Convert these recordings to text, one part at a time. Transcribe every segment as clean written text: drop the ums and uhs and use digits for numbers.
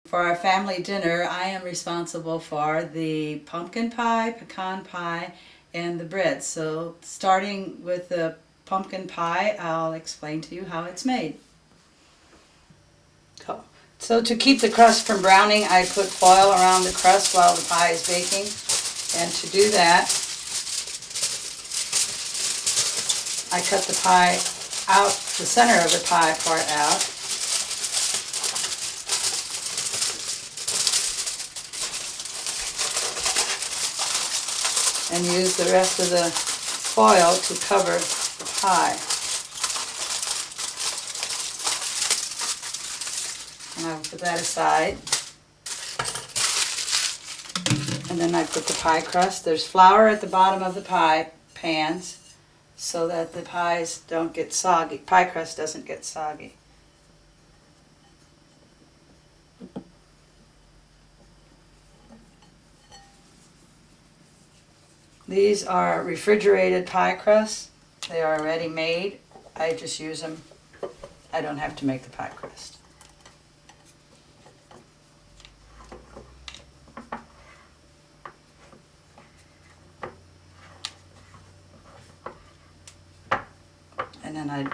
For our family dinner, I am responsible for the pumpkin pie, pecan pie, and the bread. So starting with the pumpkin pie, I'll explain to you how it's made. So to keep the crust from browning, I put foil around the crust while the pie is baking. And to do that, I cut the pie out, the center of the pie part out. And use the rest of the foil to cover the pie. And I'll put that aside. And then I put the pie crust. There's flour at the bottom of the pie pans so that the pies don't get soggy. Pie crust doesn't get soggy. These are refrigerated pie crusts. They are already made. I just use them. I don't have to make the pie crust. And then I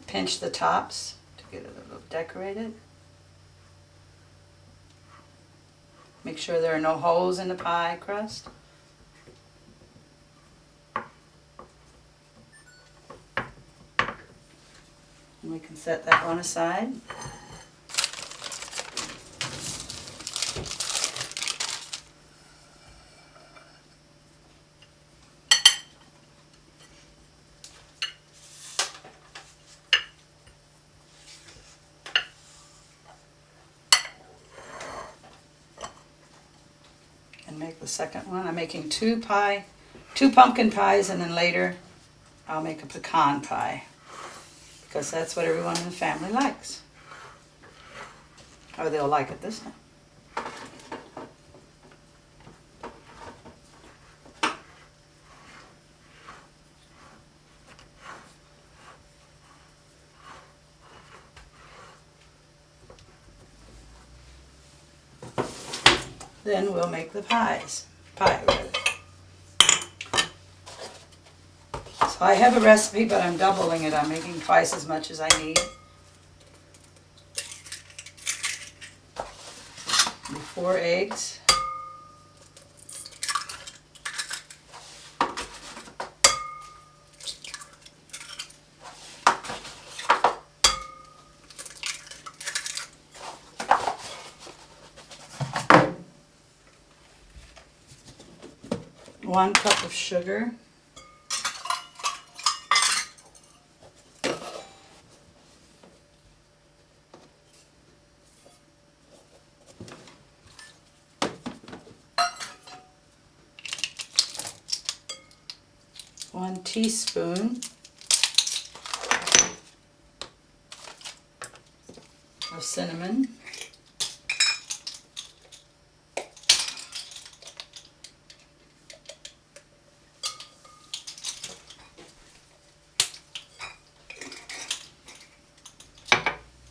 pinch the tops to get it a little decorated. Make sure there are no holes in the pie crust. And we can set that one aside. And make the second one. I'm making two pumpkin pies, and then later I'll make a pecan pie, because that's what everyone in the family likes. Or they'll like it this time. Then we'll make the pie. So I have a recipe, but I'm doubling it. I'm making twice as much as I need. 4 eggs. One cup of sugar. One teaspoon of cinnamon.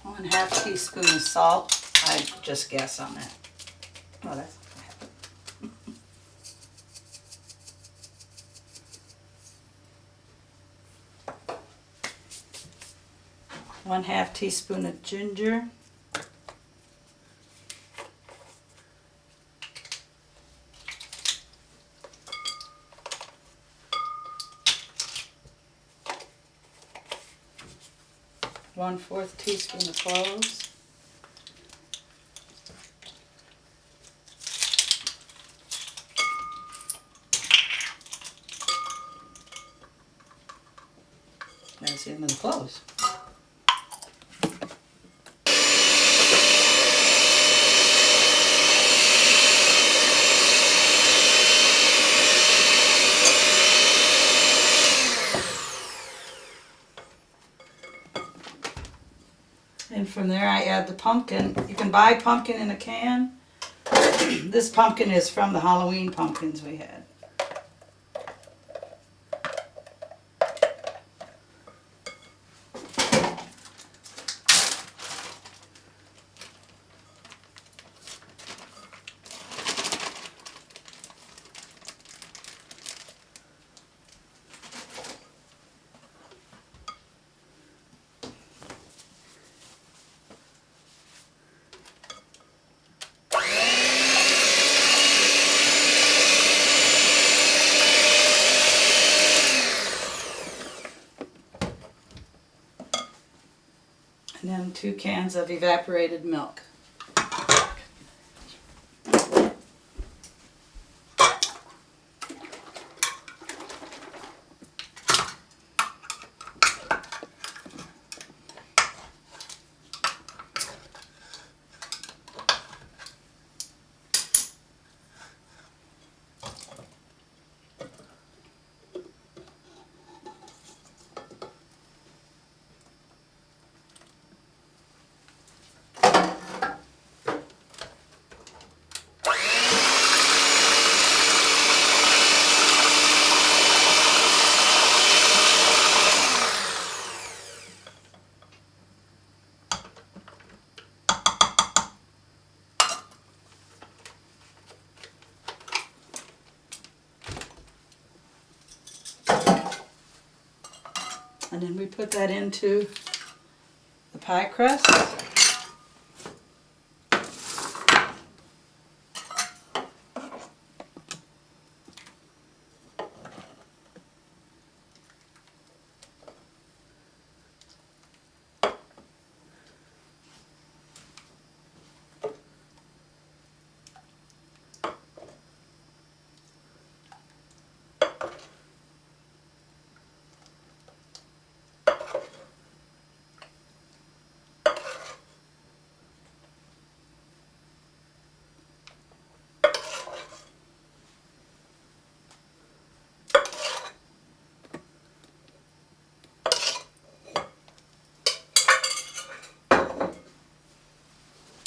One-half teaspoon of salt. I just guess on that. Oh, that's 1/2 teaspoon of ginger. One-4 teaspoon of cloves. That's the end of the cloves. And from there I add the pumpkin. You can buy pumpkin in a can. This pumpkin is from the Halloween pumpkins we had. and 2 cans of evaporated milk. And then we put that into the pie crust.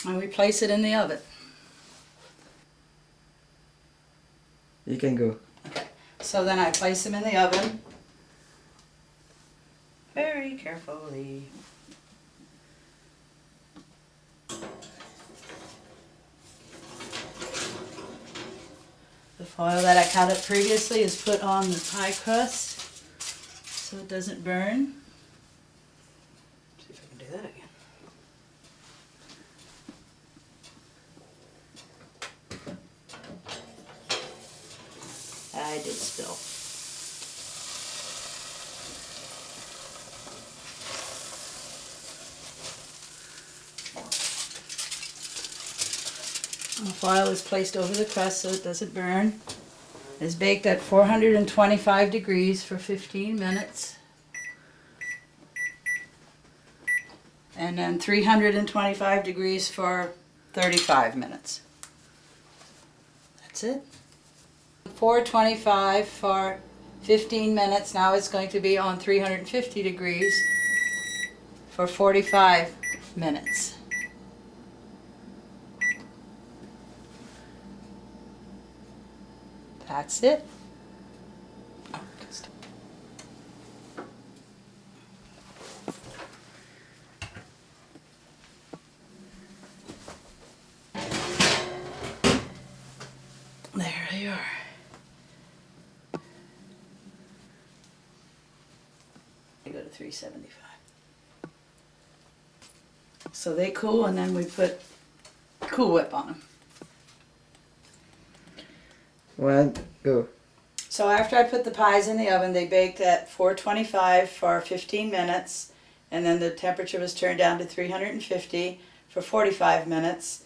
And we place it in the oven. You can go. Okay, so then I place them in the oven very carefully. The foil that I cut it previously is put on the pie crust so it doesn't burn. See if I can do that again. I did spill. The foil is placed over the crust so it doesn't burn. It is baked at 425 degrees for 15 minutes. And then 325 degrees for 35 minutes. That's it. 425 for 15 minutes. Now it's going to be on 350 degrees for 45 minutes. That's it. There they are. I go to 375. So they cool, and then we put Cool Whip on them. One, go. So after I put the pies in the oven, they baked at 425 for 15 minutes, and then the temperature was turned down to 350 for 45 minutes.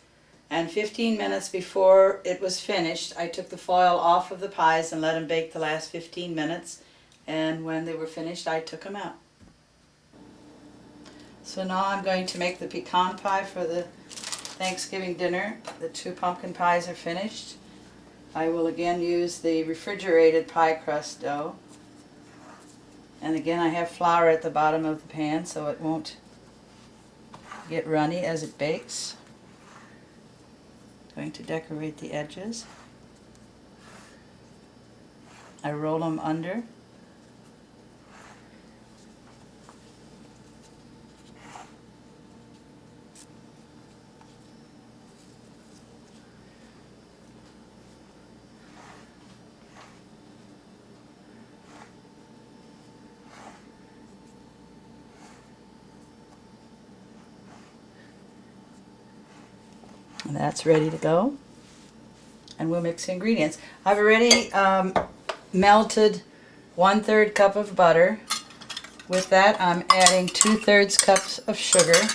And 15 minutes before it was finished, I took the foil off of the pies and let them bake the last 15 minutes. And when they were finished, I took them out. So now I'm going to make the pecan pie for the Thanksgiving dinner. The 2 pumpkin pies are finished. I will again use the refrigerated pie crust dough. And again, I have flour at the bottom of the pan so it won't get runny as it bakes. Going to decorate the edges. I roll them under. And that's ready to go. And we'll mix the ingredients. I've already melted 1/3 cup of butter. With that, I'm adding 2/3 cups of sugar.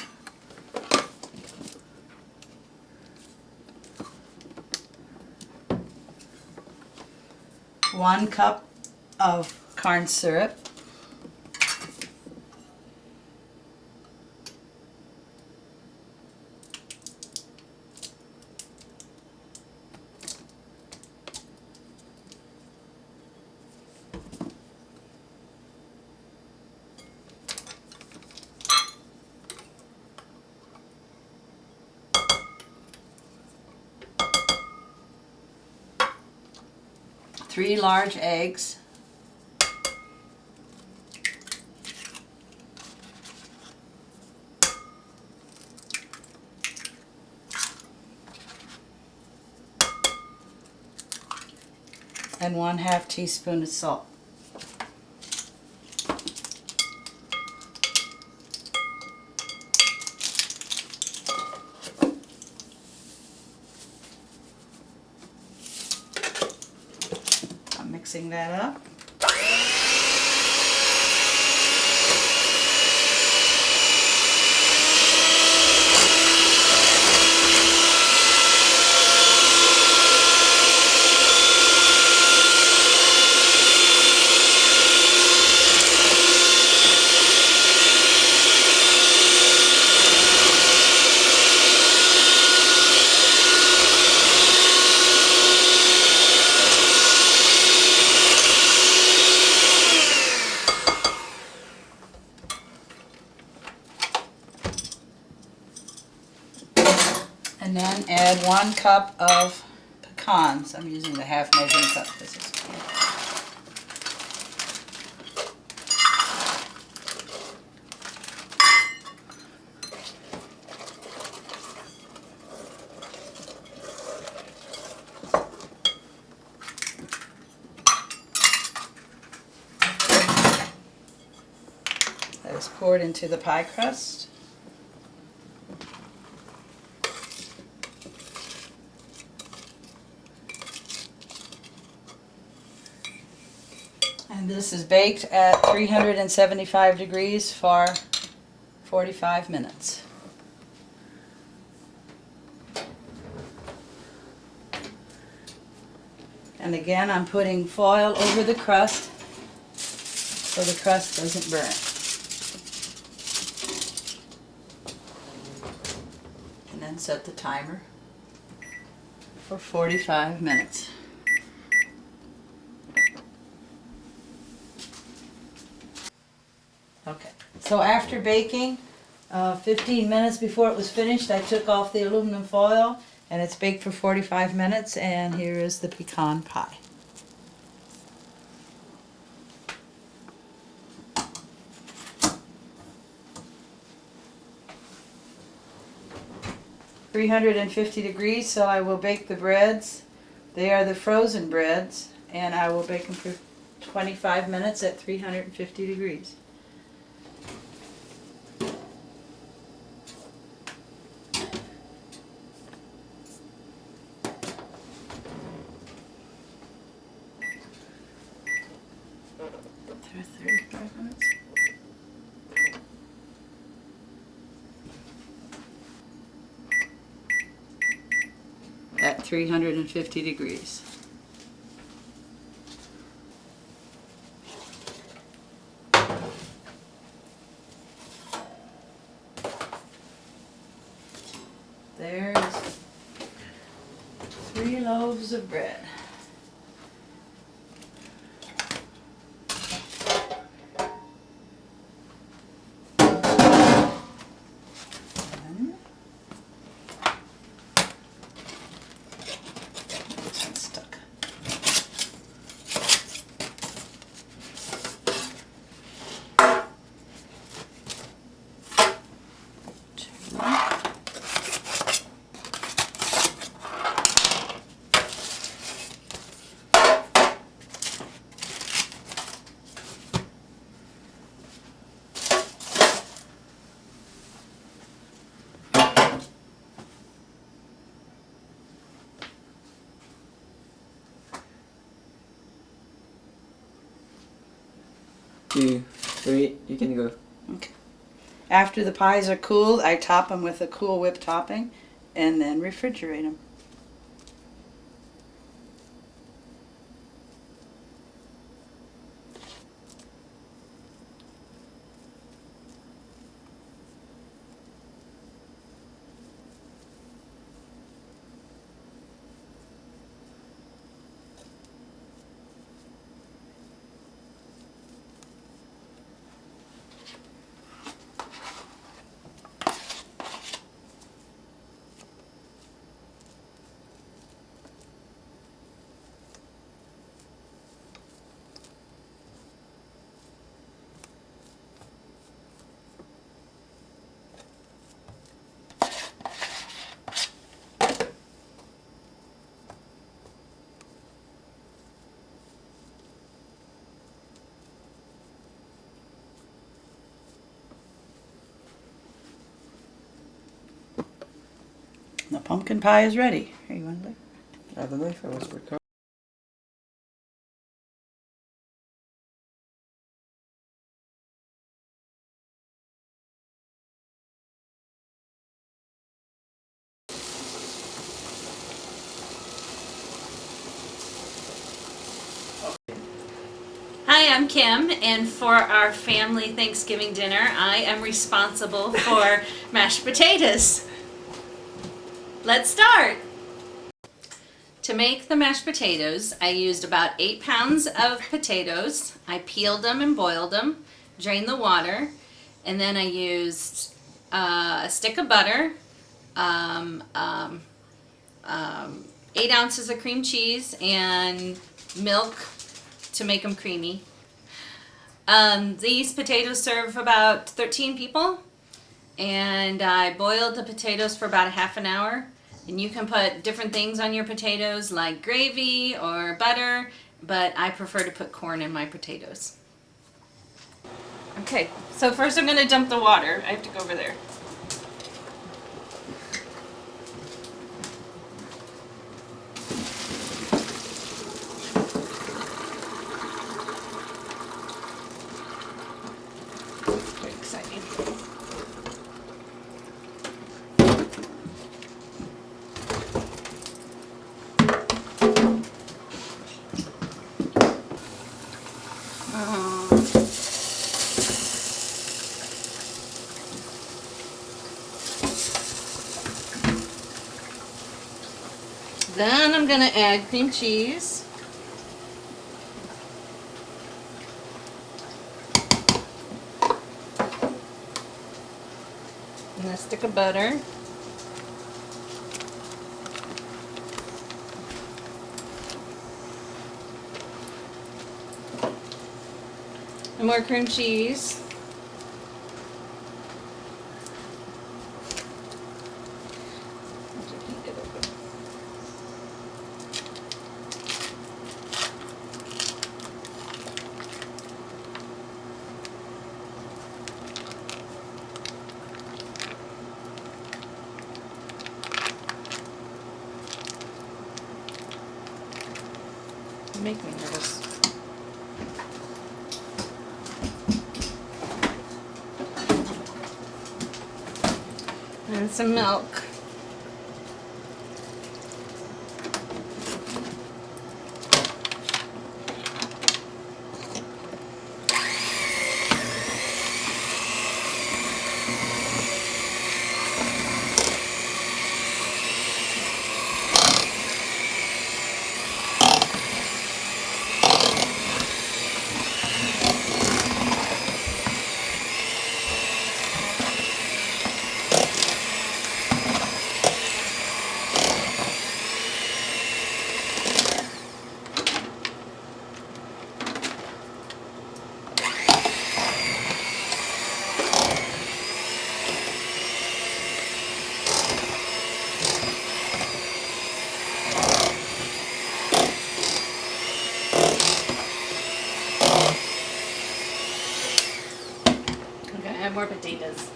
1 cup of corn syrup, 3 large eggs, and 1/2 teaspoon of salt. I'm mixing that up. And then add 1 cup of pecans. I'm using the half measuring cup. This is that is poured into the pie crust. And this is baked at 375 degrees for 45 minutes. And again, I'm putting foil over the crust so the crust doesn't burn. And then set the timer for 45 minutes. Okay, so after baking, 15 minutes before it was finished, I took off the aluminum foil and it's baked for 45 minutes, and here is the pecan pie. $350, so I will bake the breads. They are the frozen breads, and I will bake them for 25 minutes at 350 degrees. For 35 minutes. At 350 degrees. There's 3 loaves of bread. Stuck. Two, three, you can go. Okay. After the pies are cooled, I top them with a Cool Whip topping and then refrigerate them. The pumpkin pie is ready. Here, you want to look? I don't know if I was recording. Hi, I'm Kim, and for our family Thanksgiving dinner, I am responsible for mashed potatoes. Let's start! To make the mashed potatoes, I used about 8 pounds of potatoes. I peeled them and boiled them, drained the water, and then I used a stick of butter, um, um, 8 ounces of cream cheese, and milk to make them creamy. These potatoes serve about 13 people, and I boiled the potatoes for about a half an hour. And you can put different things on your potatoes like gravy or butter, but I prefer to put corn in my potatoes. Okay, so first I'm going to dump the water. I have to go over there. Very exciting. Then I'm going to add cream cheese. And a stick of butter. And more cream cheese. You make me nervous. And some milk. Okay, I have more potatoes.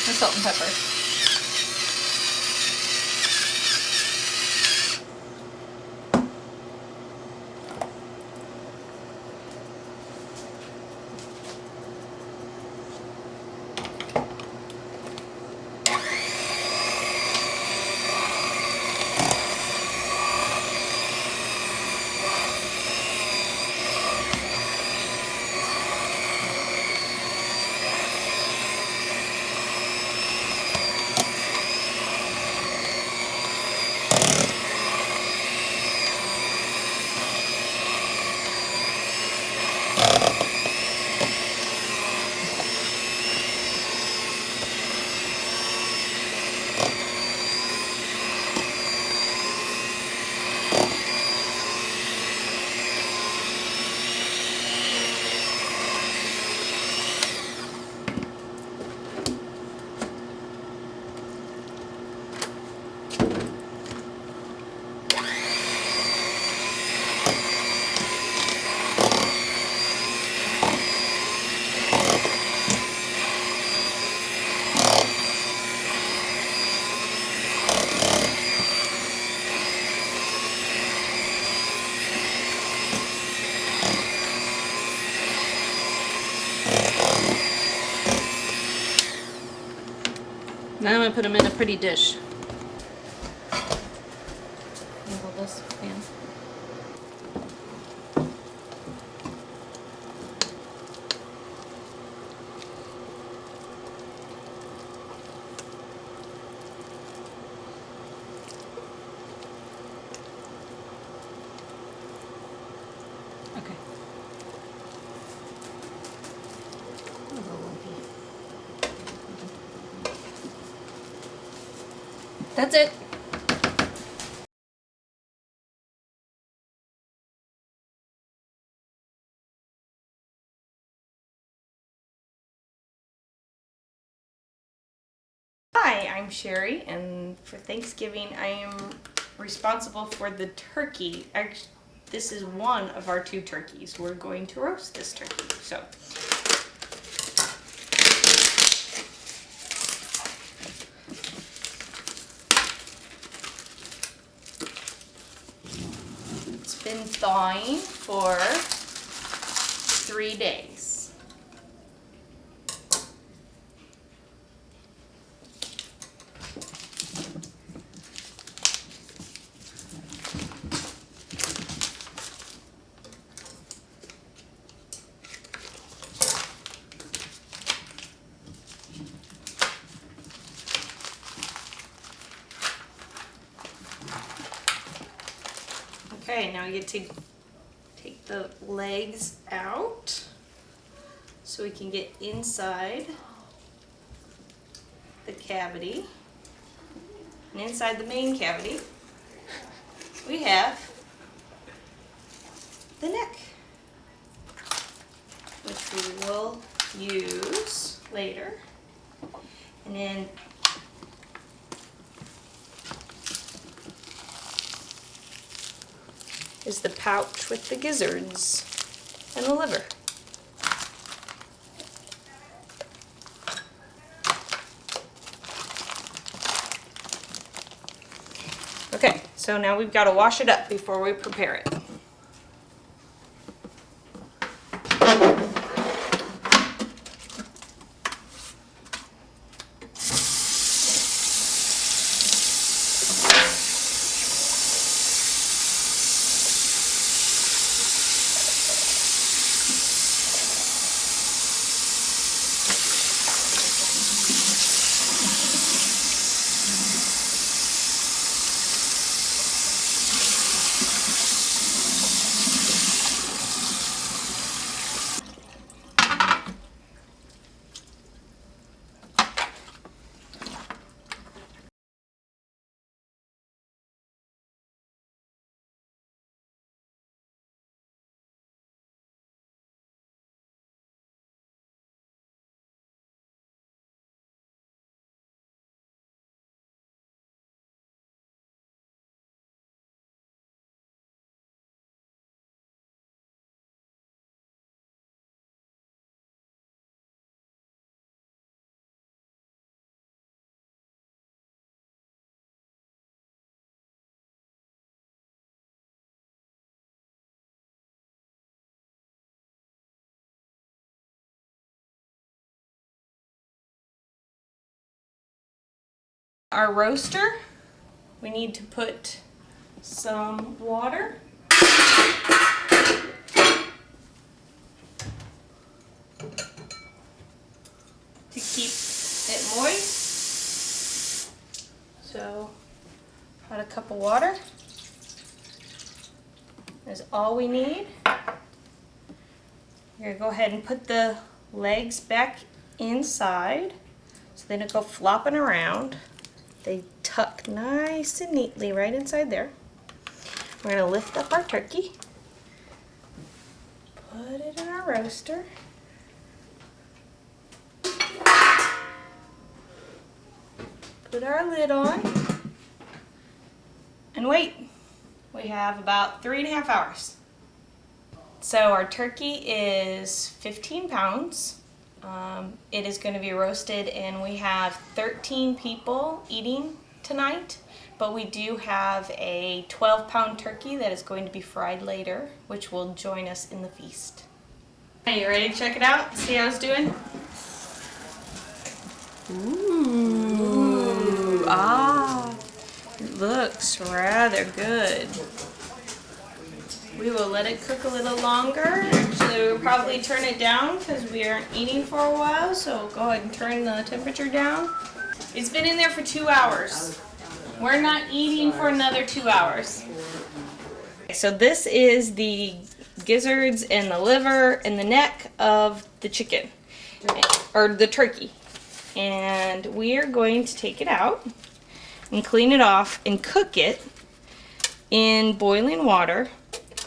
And salt and pepper. Now I'm gonna put them in a pretty dish. Hold this pan. Okay. That's it. Hi, I'm Sherry, and for Thanksgiving I am responsible for the turkey. Actually, this is one of our 2 turkeys. We're going to roast this turkey. So, it's been thawing for 3 days. Okay, now you get to take the legs out so we can get inside the cavity. And inside the main cavity, we have the neck, which we will use later. And then is the pouch with the gizzards and the liver. Okay, so now we've got to wash it up before we prepare it. Our roaster, we need to put some water. To keep it moist. So, add a cup of water. That's all we need. You're gonna go ahead and put the legs back inside so they don't go flopping around. They tuck nice and neatly right inside there. We're gonna lift up our turkey, put it in our roaster. Put our lid on and wait. We have about 3.5 hours. So our turkey is 15 pounds. It is going to be roasted, and we have 13 people eating tonight, but we do have a 12-pound turkey that is going to be fried later, which will join us in the feast. Are you ready to check it out? See how it's doing? Ooh. It looks rather good. We will let it cook a little longer. Actually, we'll probably turn it down because we aren't eating for a while. So go ahead and turn the temperature down. It's been in there for 2 hours. We're not eating for another 2 hours. So this is the gizzards and the liver and the neck of the chicken, or the turkey. And we are going to take it out and clean it off and cook it in boiling water,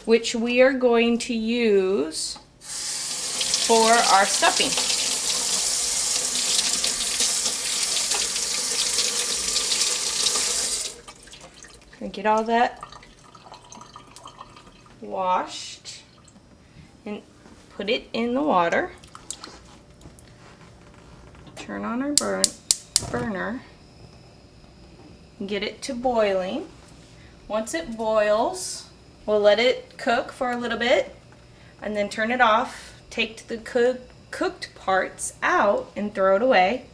which we are going to use for our stuffing. And get all that washed and put it in the water. Turn on our burner and get it to boiling. Once it boils, we'll let it cook for a little bit and then turn it off. Take the cooked parts out and throw it away.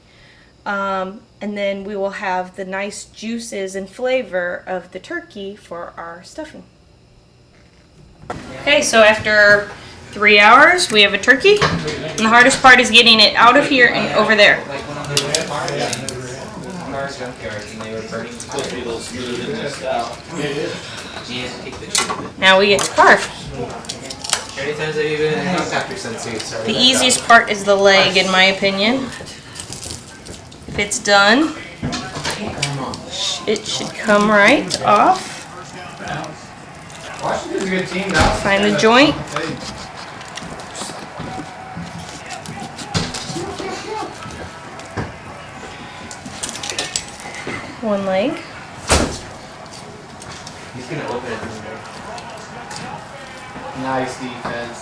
And then we will have the nice juices and flavor of the turkey for our stuffing. Okay, so after 3 hours, we have a turkey. And the hardest part is getting it out of here and over there. Now we get to carve. The easiest part is the leg, in my opinion. If it's done, it should come right off. Find the joint. One leg. He's gonna open it. Nice defense.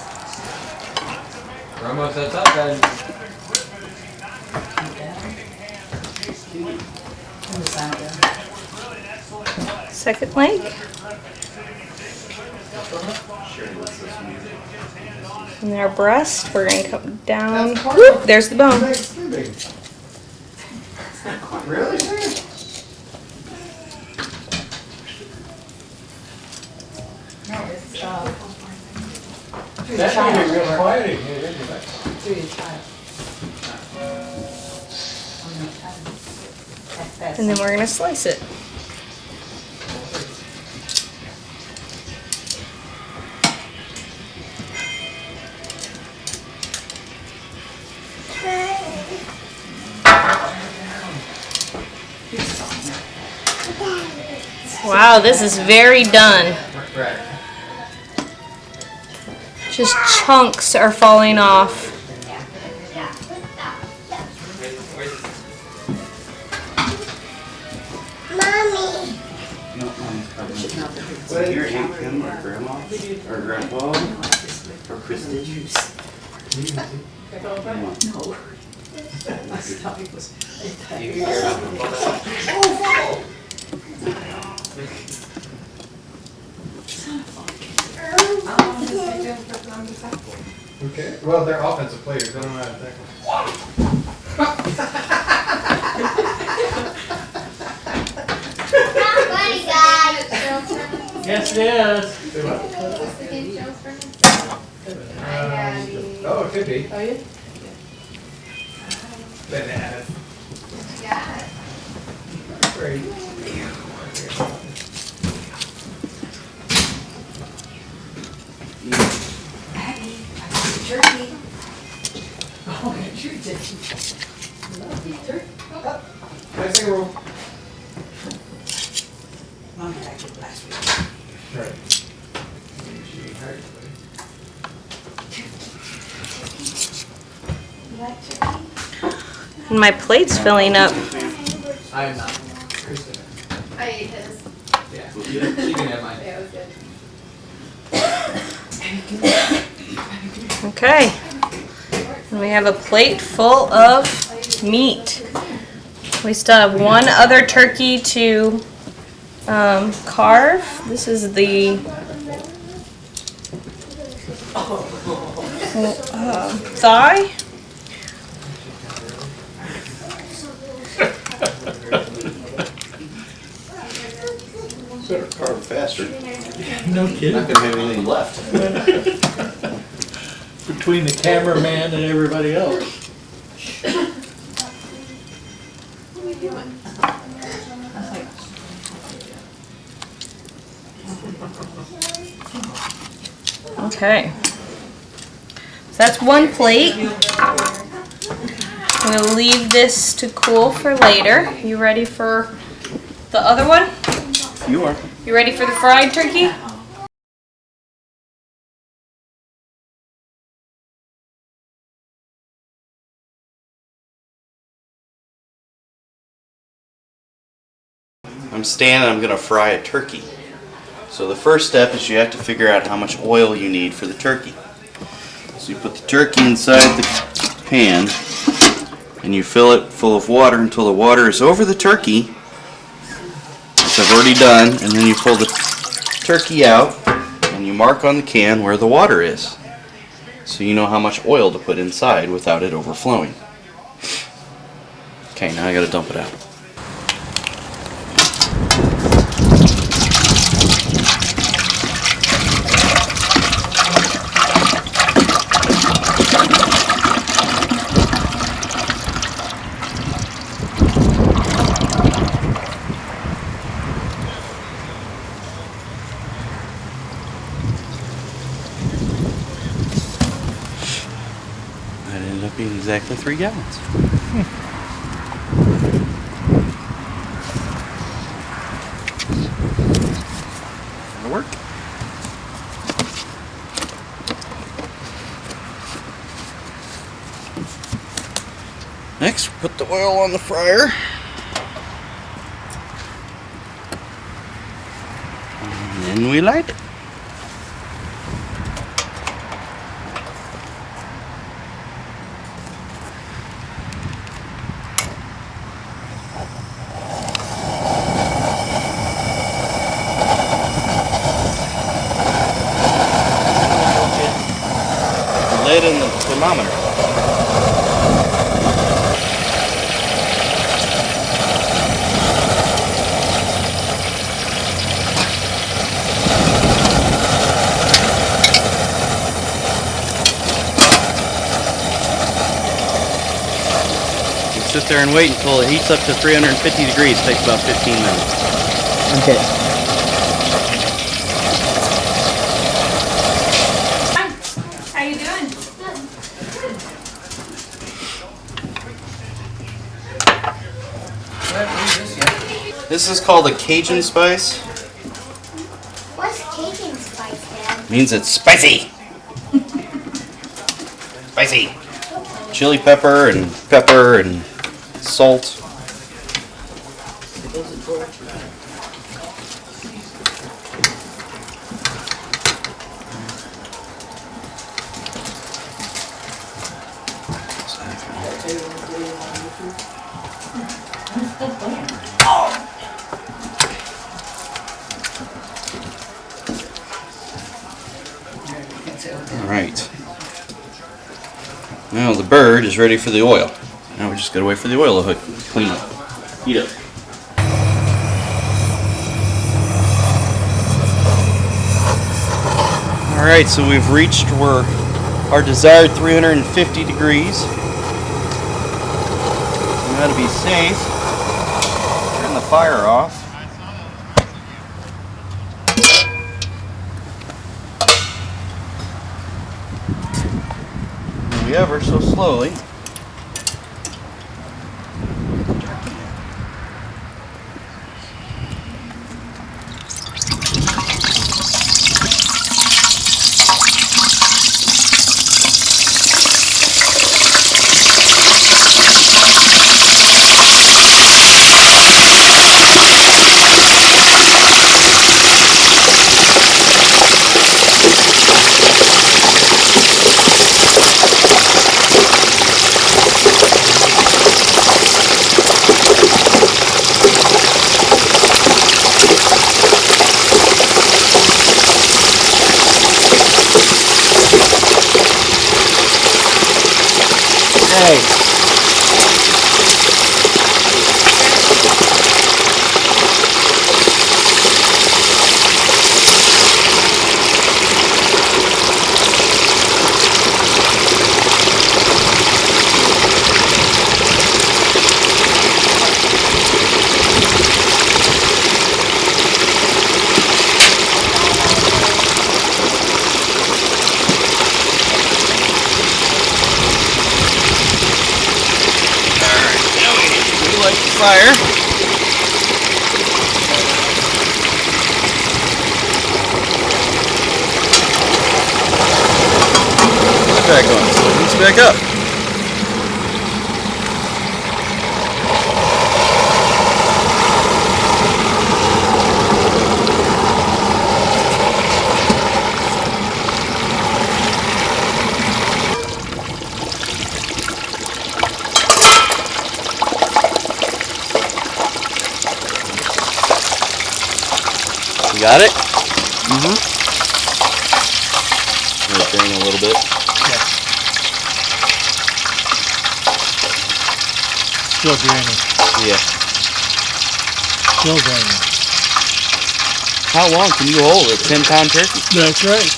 We're almost up then. Second leg. And our breast, we're going to come down. Whoop, there's the bone. Really? No, it's That's gonna be real quiet in here, isn't it? through your child. And then we're going to slice it. Wow, this is very done. Right. Just chunks are falling off. So your Aunt Kim or Grandma or Grandpa or Kristen? No. My stomach was. Okay. Well, they're offensive players. They don't know how to tackle. Yes, it is. Say what? Oh, it could be. Oh, yeah? Bananas. Great. Turkey. Oh, you sure did. Love you, turkey. Nice thing roll. Mom had it last week. Right. You like turkey? And my plate's filling up. I am not. Kristen. I ate his. Yeah. She can have mine. Yeah, it was good. Okay. And we have a plate full of meat. We still have one other turkey to carve. This is the thigh. better carve faster. No Not kidding. gonna have anything left. Between the cameraman and everybody else. Okay. So that's one plate. We'll leave this to cool for later. You ready for the other one? You are. You ready for the fried turkey? I'm Stan and I'm gonna fry a turkey. So the first step is you have to figure out how much oil you need for the turkey. So you put the turkey inside the pan and you fill it full of water until the water is over the turkey, which I've already done, and then you pull the turkey out and you mark on the can where the water is, so you know how much oil to put inside without it overflowing. Okay, now I gotta dump it out. That ended up being exactly 3 gallons. That'll work. Next, put the oil on the fryer. And then we light it. The lid and the thermometer. You sit there and wait until it heats up to 350 degrees. It takes about 15 minutes. Okay. How you doing? This is called a Cajun spice. What's Cajun spice, Dad? Means it's spicy. Spicy. Chili pepper and salt. All right. Now the bird is ready for the oil. Now we just gotta wait for the oil to clean up. Heat up. All right, so we've reached our desired 350 degrees. We gotta be safe. Turn the fire off. We ever so slowly. fire. Put it back on. So it heats back up. You got it? Mm-hmm. Drain a little bit. Still draining. Yeah. Still draining. How long can you hold a 10-pound turkey? That's right.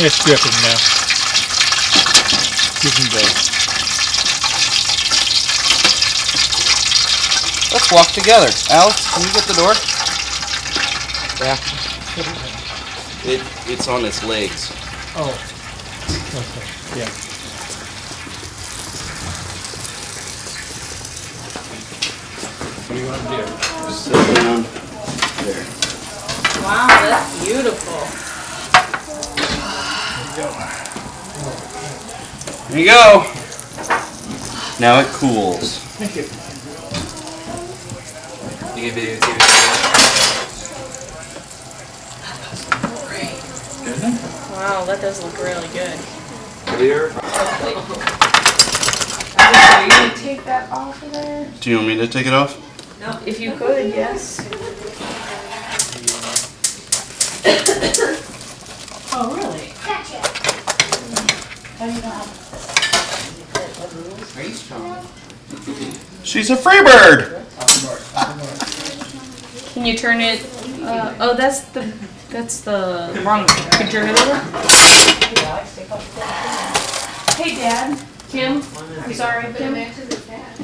It's dripping now. You can go. Let's walk together. Alex, can you get the door? Yeah. It's on its legs. Oh. Okay. Yeah. What do you want to do? Just sit down there. Wow, that's beautiful. There you go. Now it cools. Thank you. You can videotape it. Wow, that does look really good. Are you gonna take that off of there? Do you want me to take it off? If you could, yes. Oh, really? Gotcha. How do you know how? Are you strong? She's a free bird. Can you turn it? Oh, that's the wrong one. Could you turn it over? Hey, Dad. Kim. I'm sorry, Kim.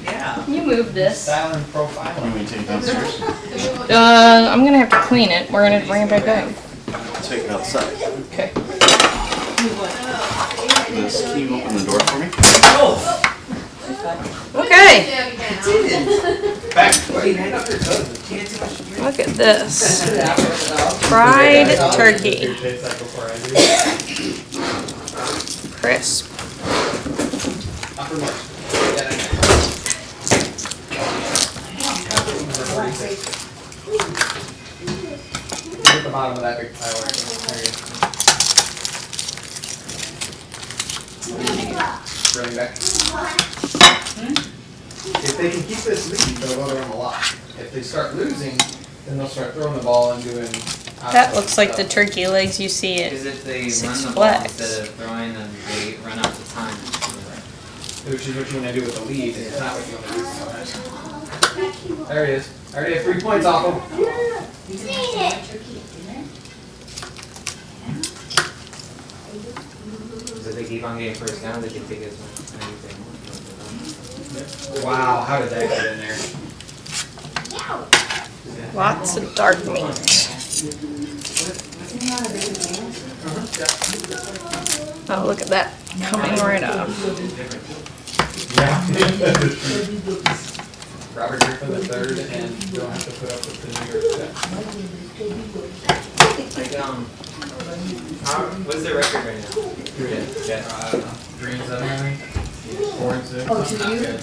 Yeah. Can you move this? Style and profile. Want me to take it downstairs? I'm gonna have to clean it. We're gonna bring it back up. Take it outside. Okay. Liz, can you open the door for me? Okay. Back. Why you hang up your clothes? Can't too much. Look at this. Fried turkey. Crisp. Upper mark. At the bottom of that big pile right there. Running back. If they can keep this lead, they'll go to them a lot. If they start losing, then they'll start throwing the ball and doing. That looks like the turkey legs you see Because at if they Six run the ball Flags. instead of throwing them, they run out of time. Which is what you want to do with the lead. It's not what you want to do. There he is. I already have 3 points off him. So if they keep on getting first down, they can take as much time as they want. Wow, how did that get in there? lots of dark meat. Oh, look at that, coming right up. Yeah. Robert Griffin the third, and you don't have to put up with the New York Jets. Like, what's their record right now? Jets. I don't know. 3-7, I think. 4-6. Oh, to Not you? good.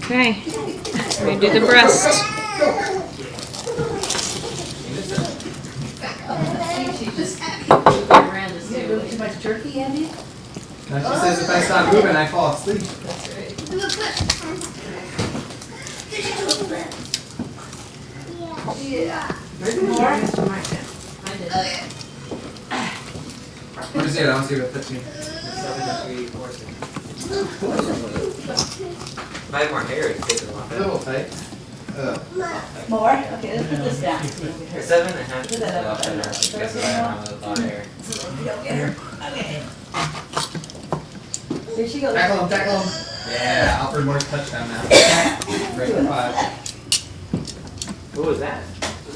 Okay, we do the breast. Too much turkey, Andy? Now she says if I stop moving, I fall asleep. What is it? I don't see what fits me. 7, 3, 4, 6. If I had more hair, it'd take them off. A little tight. More? Okay, let's put this down. 7.5 is a lot better. Because I have a lot of hair. Okay. There she goes. Tackle him, tackle him. Yeah, Alfred Moore's touchdown now. Right at 5. What was that?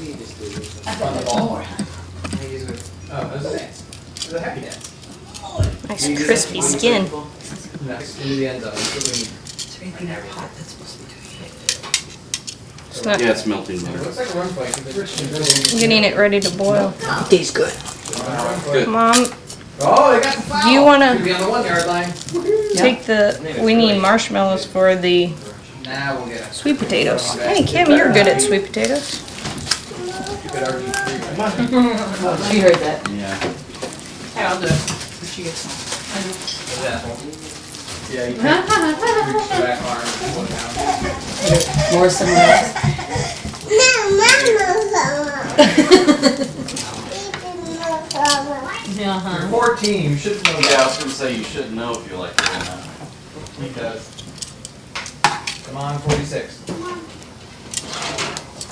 you just do this? On the ball. I use it. Oh, it was a dance. It was a happy dance. Nice crispy skin. Next, into the end zone. That's what we need. It's not Yeah, it's melting It butter. looks like a run play. 'Cause it's getting it ready to boil. Tastes good. Good. Mom, Oh, they got the foul. Do you wanna- Should be on the 1 yard line. take we need marshmallows for the Nah, we'll get it. sweet potatoes. Hey, Kim, you're good at sweet potatoes. You could argue 3. She heard that. Yeah. Hey, I'll do it. She gets some. What's that? Yeah, you can reach the back arm and pull it down. More similar. You're 14, you should know Yeah, I that. was gonna say you should know if you like it or not. He does. Come on, 46.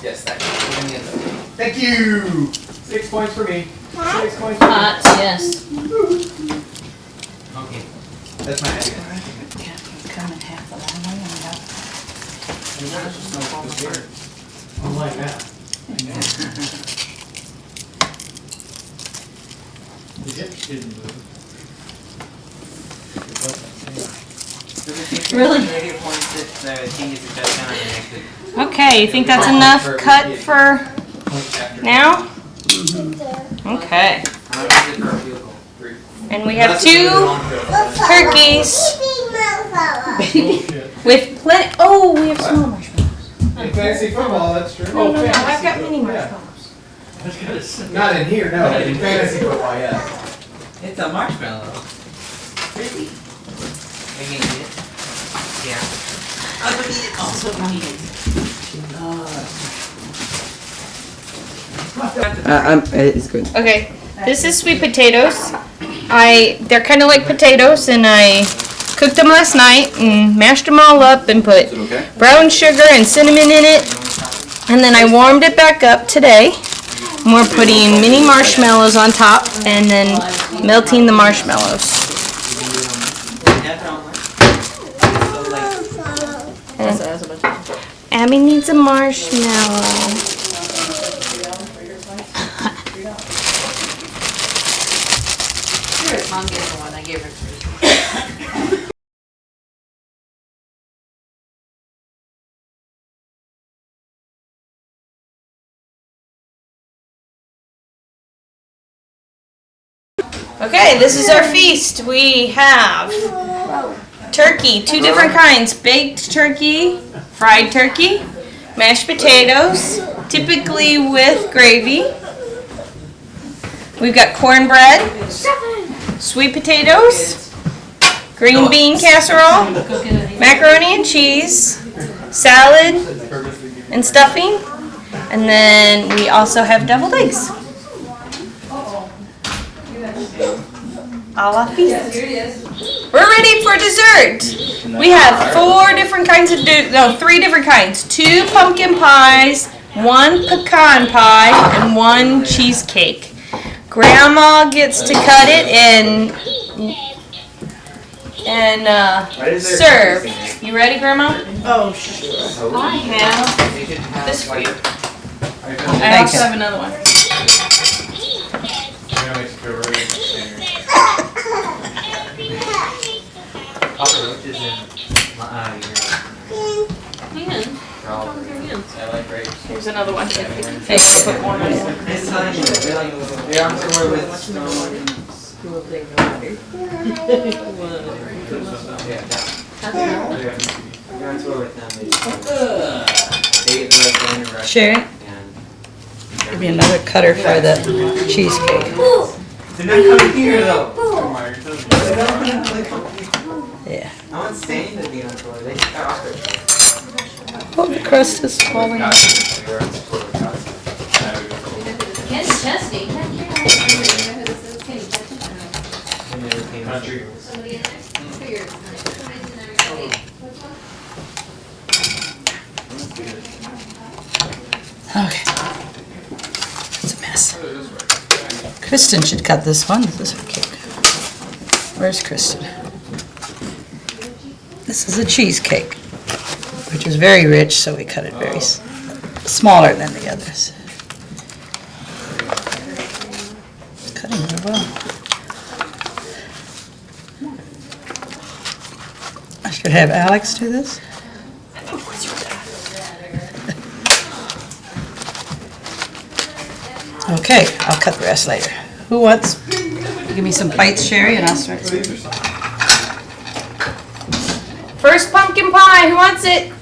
Yes, that in the end zone. Thank you! 6 points for me. 6 points for me. Hot, yes. Okay. That's my idea. Come in half a long way and up. I'm like that. The hips didn't move. Really? Negative points if the team gets a touchdown and next week. Okay, you think that's enough cut for After. now? Okay. How much is it for a field goal? 3. And we have 2 turkeys Bullshit. with plenty. Oh, we have small marshmallows. In fantasy football, that's true. No, no, no, I've got mini marshmallows. Not in here, no. In fantasy football, yes. It's a marshmallow. Really? Are you gonna eat it? Yeah. I'm gonna eat it. Also eat it. It's good. Okay, this is sweet potatoes. They're kind of like potatoes, and I cooked them last night and mashed them all up and put Is it okay? brown sugar and cinnamon in it. And then I warmed it back up today. And we're putting mini marshmallows on top and then melting the marshmallows. And Abby needs a marshmallow. Mom gave her one, I gave her 3. Okay, this is our feast. We have turkey, 2 different kinds, baked turkey, fried turkey, mashed potatoes, typically with gravy. We've got cornbread, sweet potatoes, green bean casserole, macaroni and cheese, salad and stuffing, and then we also have deviled eggs. A la feast. We're ready for dessert. We have 4 different kinds of 3 different kinds. 2 pumpkin pies, 1 pecan pie, and 1 cheesecake. Grandma gets to cut it and serve. You ready, Grandma? Oh, sure. I have this for you. I also have another one. Cockroaches in my Man, They're all come with your hands. I like grapes. Here's another one. Hey, put one on one. It's not even, they're like, they are somewhere with stone. Yeah, you're on tour with them. They like going to Russia Sherry, and give me another cutter for the cheesecake. they're not coming here though. Yeah. I want Stain to be on tour. They got Oscar. Oh, the crust is falling off. Ken's testing. Country. Okay. It's a mess. Kristen should cut this one. This is her cake. Where's Kristen? This is a cheesecake, which is very rich, so we cut it very smaller than the others. cutting very well. I should have Alex do this. Okay, I'll cut the rest later. Who wants? Give me some plates, Sherry, and I'll start. First pumpkin pie, who wants it?